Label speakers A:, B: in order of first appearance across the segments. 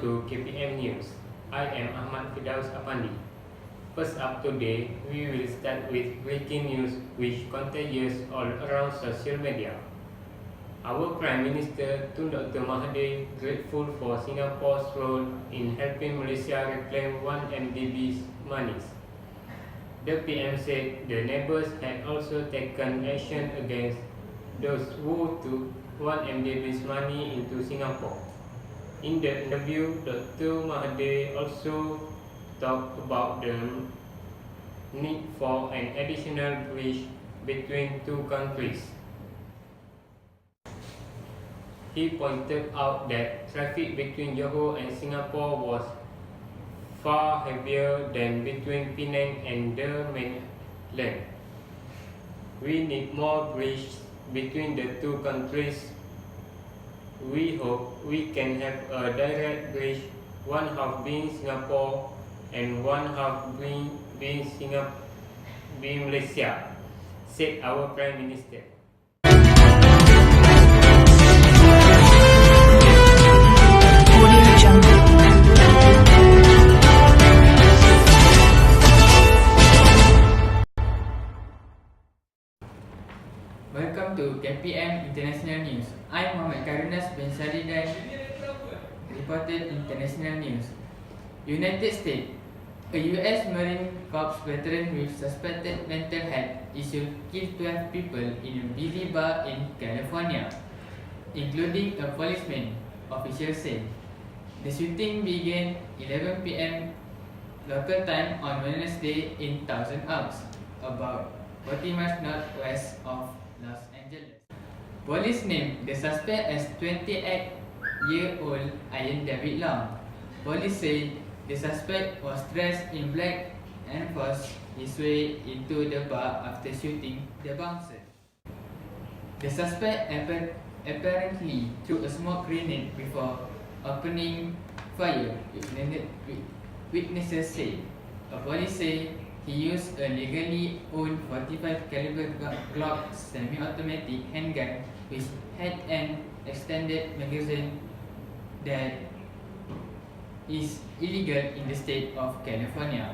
A: to KPM News. I am Firdaus. First up today, we will start with breaking news which contagious all around social media. Our Prime Minister Tun Dr. Mahathir grateful for Singapore's role in helping Malaysia reclaim 1MDB's monies. The PM said the neighbours had also taken action against those who took 1MDB's money into Singapore. In the interview, Dr. Mahathir also talked about the need for an additional bridge between two countries. He pointed out that traffic between Johor and Singapore was far heavier than between Penang and the mainland. We need more bridges between the two countries. We hope we can have a direct bridge, one half being Singapore and one half being Malaysia, said our Prime Minister.
B: Welcome to KPM International News. I'm Khairunnas bin Saridan, reported International News. United States. A US Marine Corps veteran with suspected mental health issue killed 12 people in a busy bar in California, including a policeman, officials say. The shooting began 11 p.m. local time on Wednesday in Thousand Oaks, about 40 miles northwest of Los Angeles. Police named the suspect as 28-year-old Ian David Long. Police say the suspect was dressed in black and forced his way into the bar after shooting the bouncer. The suspect apparently threw a smoke grenade before opening fire, witnesses say. Police say he used a legally owned 45 caliber Glock semi-automatic handgun which had an extended magazine that is illegal in the state of California.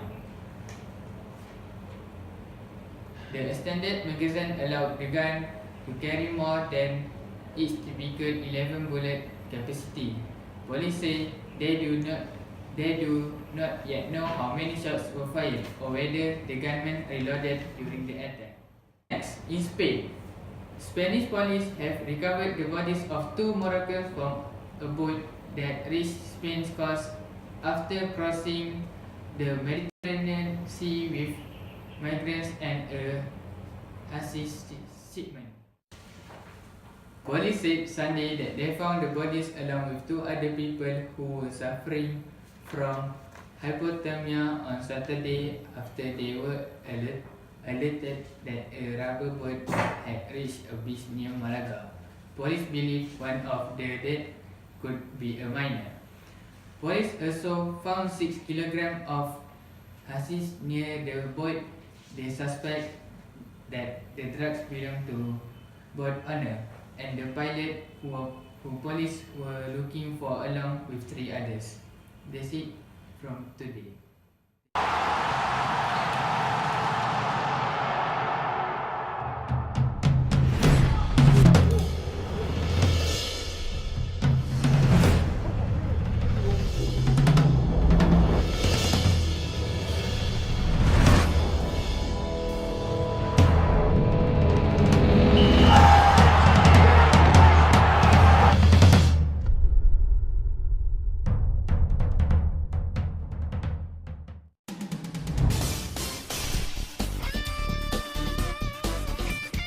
B: The extended magazine allowed the gun to carry more than its typical 11 bullet capacity. Police say they do not yet know how many shots were fired or whether the gunman reloaded during the attack. Next, in Spain, Spanish police have recovered the bodies of 2 Moroccans from a boat that reached Spain's coast after crossing the Mediterranean Sea with migrants and a hashish shipment. Police said Sunday that they found the bodies along with 2 other people who were suffering from hypothermia on Saturday after they were alerted that a rubber boat had reached a beach near Malaga. Police believe one of the dead could be a minor. Police also found 6 kilograms of hashish near the boat. They suspect that the drugs belong to boat owner and the pilot who police were looking for along with 3 others. That's it from today.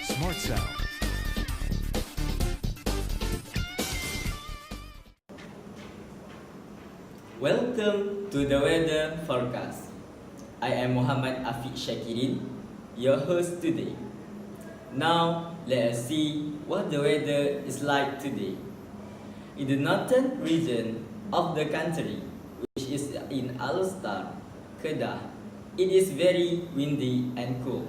C: Smart Sound.
D: Welcome to the weather forecast. I am Afiq, your host today. Now, let us see what the weather is like today. In the northern region of the country, which is in Al-Star, Kedah, it is very windy and cool.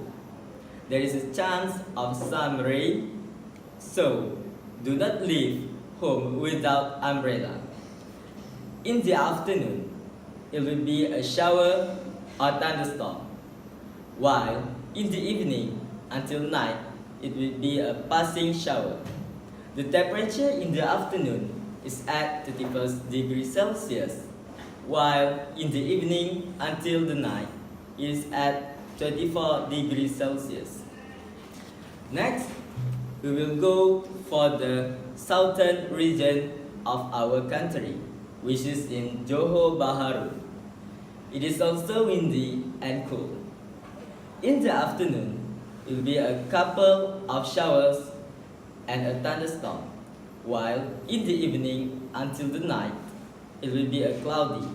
D: There is a chance of some rain, so do not leave home without umbrella. in the afternoon, it will be a shower or thunderstorm, while in the evening until night, it will be a passing shower. The temperature in the afternoon is at 31 degrees Celsius, while in the evening until the night is at 24 degrees Celsius. Next, we will go for the southern region of our country, which is in Johor Bahru. It is also windy and cool. In the afternoon, it will be a couple of showers and a thunderstorm, while in the evening until the night, it will be a cloudy.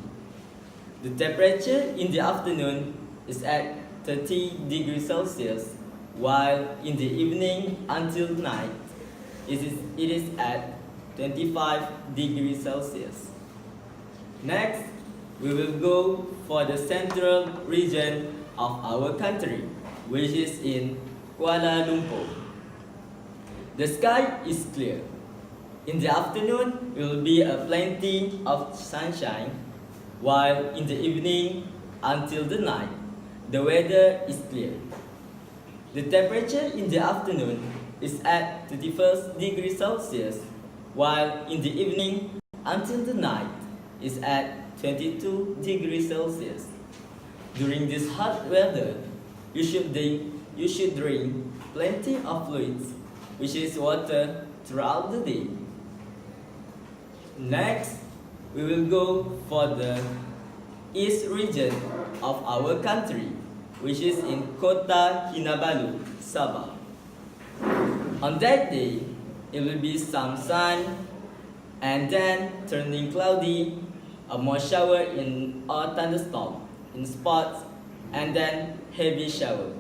D: The temperature in the afternoon is at 30 degrees Celsius, while in the evening until night, it is at 25 degrees Celsius. Next, we will go for the central region of our country, which is in Kuala Lumpur. The sky is clear. In the afternoon, there will be a plenty of sunshine, while in the evening until the night, the weather is clear. The temperature in the afternoon is at 31 degrees Celsius, while in the evening until the night is at 22 degrees Celsius. During this hot weather, you should drink plenty of fluids, which is water, throughout the day. Next, we will go for the east region of our country, which is in Kota Kinabalu, Sabah. On that day, it will be some sun and then turning cloudy, a more shower or thunderstorm in spots, and then heavy shower.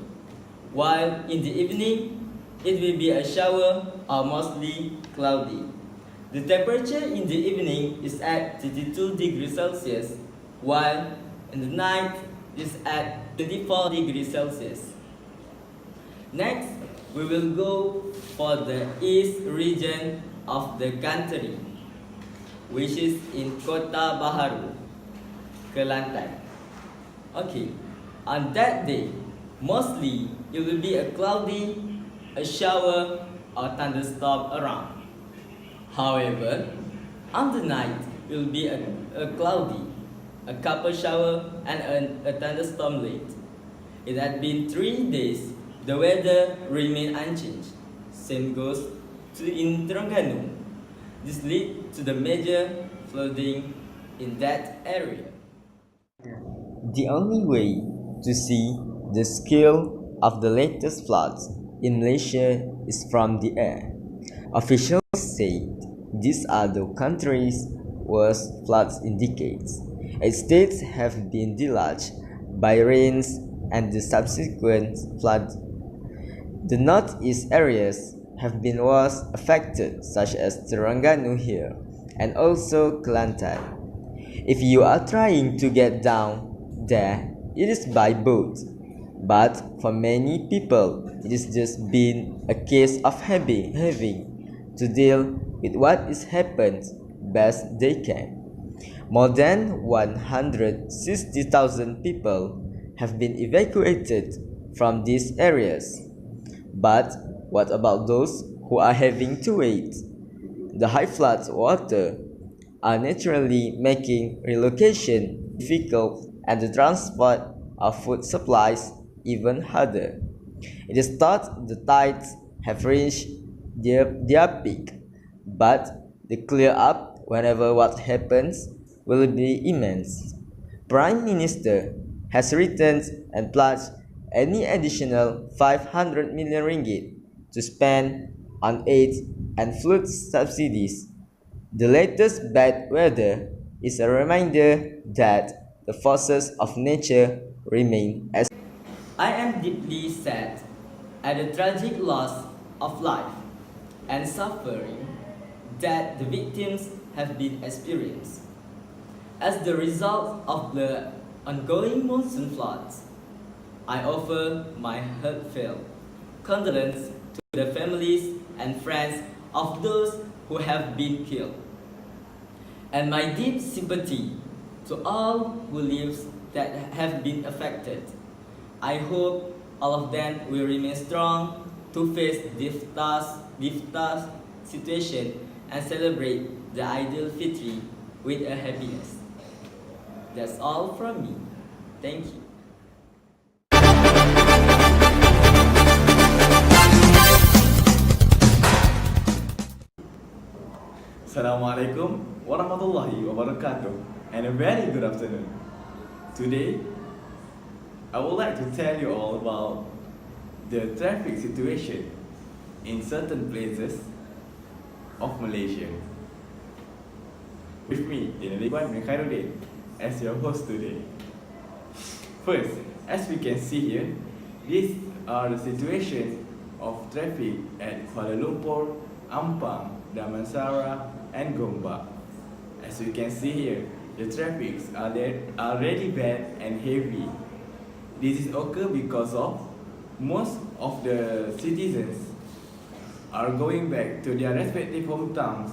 D: While in the evening, it will be a shower or mostly cloudy. The temperature in the evening is at 32 degrees Celsius, while in the night is at 24 degrees Celsius. Next, we will go for the east region of the country, which is in Kota Bahru, Kelantan. Okay, on that day, mostly it will be a cloudy, a shower or thunderstorm around. However, on the night it will be a cloudy, a couple shower and a thunderstorm late. It had been 3 days, the weather remained unchanged. Same goes in Terengganu. This led to the major flooding in that area.
C: The only way to see the scale of the latest floods in Malaysia is from the air. Officials say these are the country's worst floods in decades. Its states have been deluged by rains and the subsequent flood. The northeast areas have been worse affected, such as Terengganu here and also Kelantan. If you are trying to get down there, it is by boat. But for many people, it has just been a case of having to deal with what is happened best they can. More than 160,000 people have been evacuated from these areas. But what about those who are having to wait? The high flood water are naturally making relocation difficult and the transport of food supplies even harder. It is thought the tides have reached their peak, but the clear up whenever what happens will be immense. Prime Minister has written and pledged any additional 500 million ringgit to spend on aid and flood subsidies. The latest bad weather is a reminder that the forces of nature remain as.
D: I am deeply sad at the tragic loss of life and suffering that the victims have been experienced as the result of the ongoing monsoon floods. I offer my heartfelt condolence to the families and friends of those who have been killed. and my deep sympathy to all who lives that have been affected. I hope all of them will remain strong to face this tough situation and celebrate the Idul Fitri with a happiness. That's all from me. Thank you.
E: Assalamualaikum warahmatullahi wabarakatuh, and a very good afternoon. Today, I would like to tell you all about the traffic situation in certain places of Malaysia. With me, Danial and Khairunnas, as your host today. First, as we can see here, these are the situations of traffic at Kuala Lumpur, Ampang, Damansara, and Gombak. As you can see here, the traffics are already bad and heavy. This is occur because of most of the citizens are going back to their respective hometowns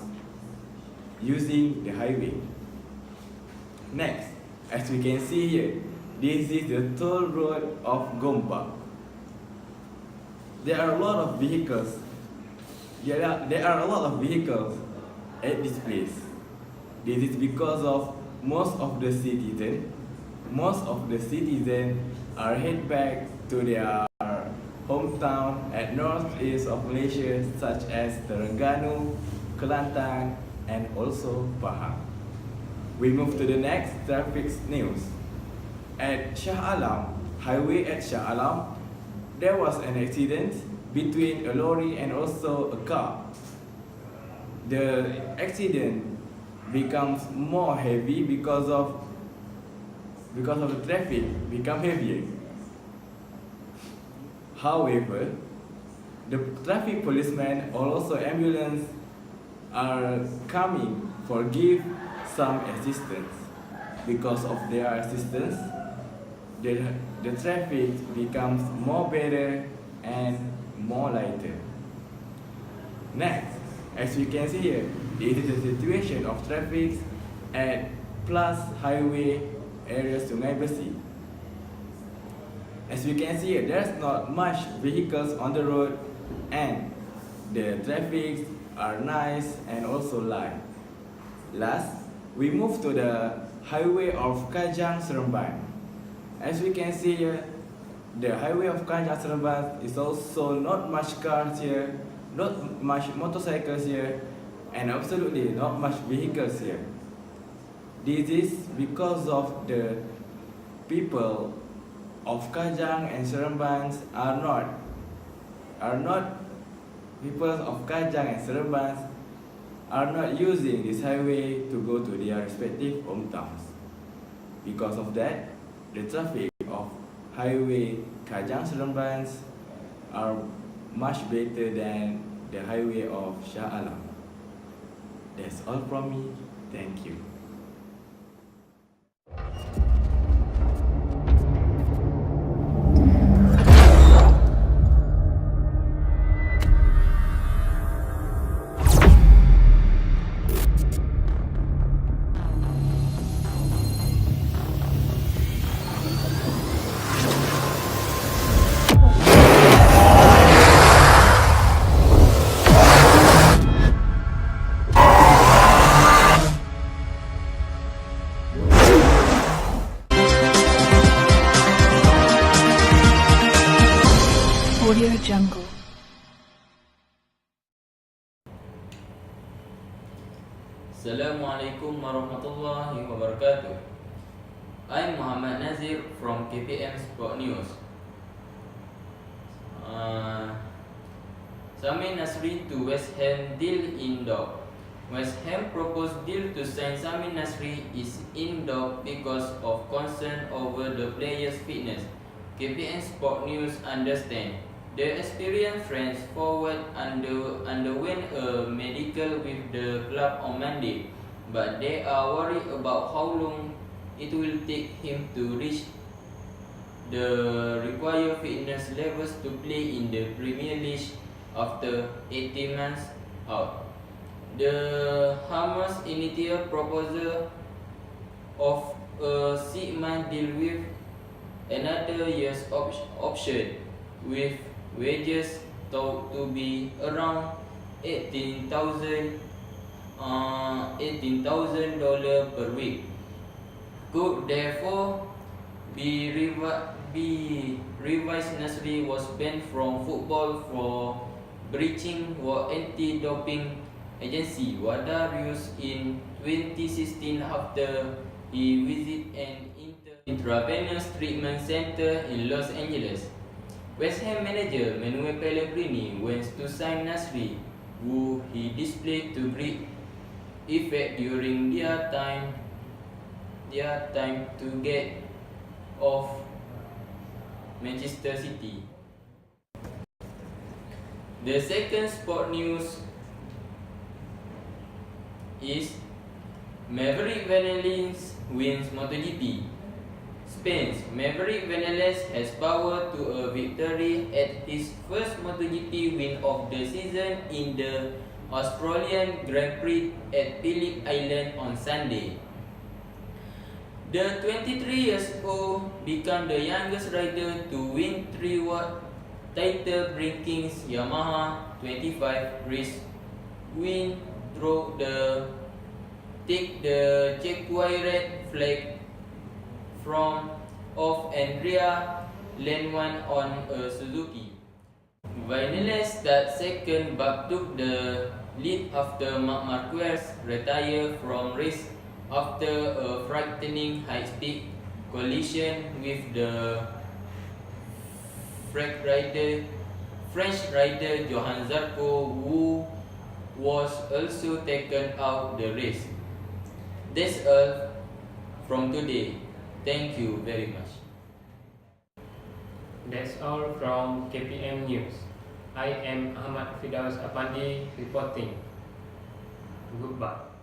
E: using the highway. Next, as we can see here, this is the toll road of Gombak. There are a lot of vehicles. There are a lot of vehicles at this place. This is because of most of the citizens are head back to their hometown at northeast of Malaysia, such as Terengganu, Kelantan, and also Pahang. We move to the next traffic news. At Shah Alam, highway at Shah Alam, there was an accident between a lorry and also a car. The accident becomes more heavy because of the traffic become heavier. However, the traffic policemen or also ambulance are coming for give some assistance. Because of their assistance, the traffic becomes more better and more lighter. Next, as we can see here, this is the situation of traffic at Plus Highway area Sungai Besi. As we can see here, there's not much vehicles on the road and the traffic are nice and also light. Last, we move to the highway of Kajang Seremban. As we can see here, the highway of Kajang Seremban is also not much cars here, not much motorcycles here, and absolutely not much vehicles here. This is because of the people of Kajang and Seremban are not people of Kajang and Seremban are not using this highway to go to their respective hometowns. Because of that, the traffic of highway Kajang Seremban are much better than the highway of Shah Alam. That's all from me. Thank you.
F: Audio Jungle.
B: Assalamualaikum warahmatullahi wabarakatuh. I'm Muhammad Nazir from KPM Sport News. Sami Nasri to West Ham deal in doubt. West Ham proposed deal to sign Sami Nasri is in doubt because of concern over the player's fitness. KPM Sport News understand the experienced French forward underwent a medical with the club on Monday, but they are worried about how long it will take him to reach the required fitness levels to play in the Premier League after 18 months out. The Hamas initial proposal of a 6-month deal with another year's option, with wages thought to be around $18,000 per week, could therefore be revised. Nazir was banned from football for breaching war anti-doping agency WADA rules in 2016 after he visited an intravenous treatment center in Los Angeles. West Ham manager Manuel Pellegrini went to sign Nazir, who he displayed to great effect during their time to get off Manchester City. The second sport news is Maverick Vinales wins MotoGP. Spain's Maverick Vinales has power to a victory at his first MotoGP win of the season in the Australian Grand Prix at Phillip Island on Sunday. The 23-year-old became the youngest rider to win 3 world title rankings Yamaha 25 race win through take the chequerred red flag from off Andrea Lenwan on a Suzuki. Vinales started second but took the lead after Marc Marquez retired from race after a frightening high-speed collision with the French rider Johann Zarco, who was also taken out the race. That's all from today. Thank you very much.
A: That's all from KPM News. I am Firdaus reporting. Goodbye.